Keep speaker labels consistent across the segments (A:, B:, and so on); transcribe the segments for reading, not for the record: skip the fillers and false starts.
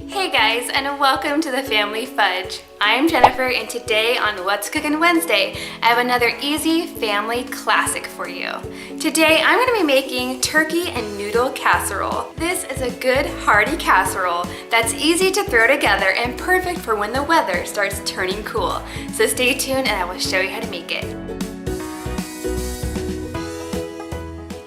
A: Hey guys, and welcome to the Family Fudge. I'm Jennifer, and today on What's Cookin' Wednesday, I have another easy family classic for you. Today I'm going to be making turkey and noodle casserole. This is a good hearty casserole that's easy to throw together and perfect for when the weather starts turning cool. So stay tuned and I will show you how to make it.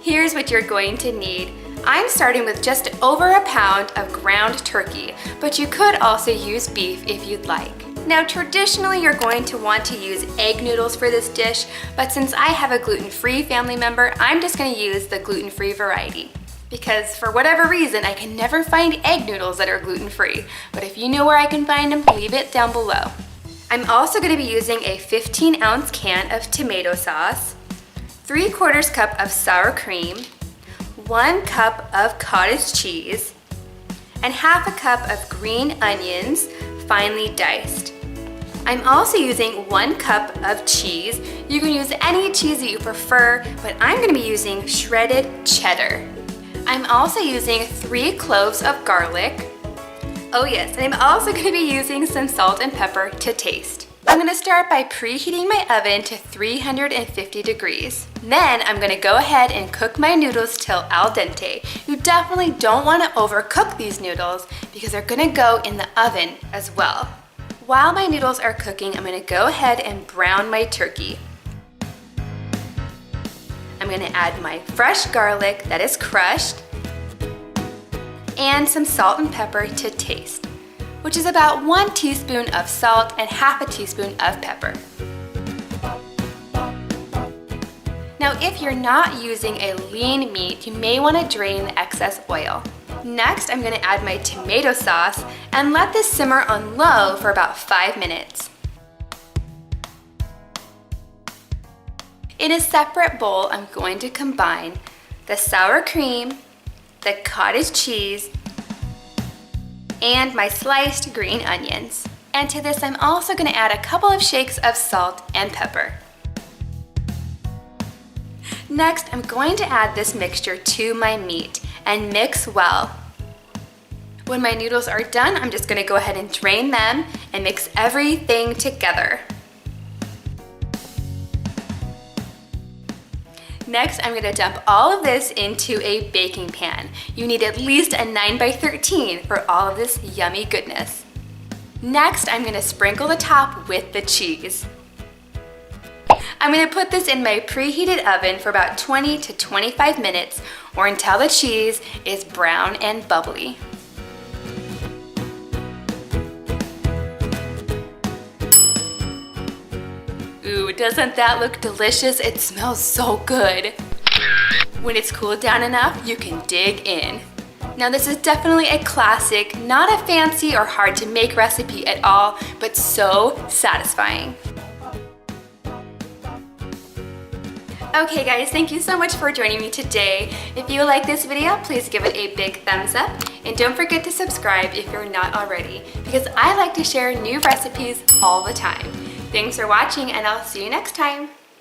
A: Here's what you're going to need. I'm starting with just over a pound of ground turkey, but you could also use beef if you'd like. Now traditionally you're going to want to use egg noodles for this dish, but since I have a gluten-free family member, I'm just going to use the gluten-free variety. Because for whatever reason, I can never find egg noodles that are gluten-free, but if you know where I can find them, leave it down below. I'm also going to be using a 15-ounce can of tomato sauce, 3/4 cup of sour cream, 1 cup of cottage cheese, and 1/2 cup of green onions, finely diced. I'm also using 1 cup of cheese. You can use any cheese that you prefer, but I'm going to be using shredded cheddar. I'm also using 3 cloves of garlic. Oh yes, and I'm also going to be using some salt and pepper to taste. I'm going to start by preheating my oven to 350 degrees. Then I'm going to go ahead and cook my noodles till al dente. You definitely don't want to overcook these noodles because they're going to go in the oven as well. While my noodles are cooking, I'm going to go ahead and brown my turkey. I'm going to add my fresh garlic that is crushed and some salt and pepper to taste, which is about 1 teaspoon of salt and 1/2 teaspoon of pepper. Now, if you're not using a lean meat, you may want to drain the excess oil. Next, I'm going to add my tomato sauce and let this simmer on low for about 5 minutes. In a separate bowl, I'm going to combine the sour cream, the cottage cheese, and my sliced green onions. And to this, I'm also going to add a couple of shakes of salt and pepper. Next, I'm going to add this mixture to my meat and mix well. When my noodles are done, I'm just going to go ahead and drain them and mix everything together. Next, I'm going to dump all of this into a baking pan. You need at least a 9 by 13 for all of this yummy goodness. Next, I'm going to sprinkle the top with the cheese. I'm going to put this in my preheated oven for about 20 to 25 minutes or until the cheese is brown and bubbly. Ooh, doesn't that look delicious? It smells so good. When it's cooled down enough, you can dig in. Now this is definitely a classic, not a fancy or hard to make recipe at all, but so satisfying. Okay guys, thank you so much for joining me today. If you like this video, please give it a big thumbs up and don't forget to subscribe if you're not already, because I like to share new recipes all the time. Thanks for watching and I'll see you next time.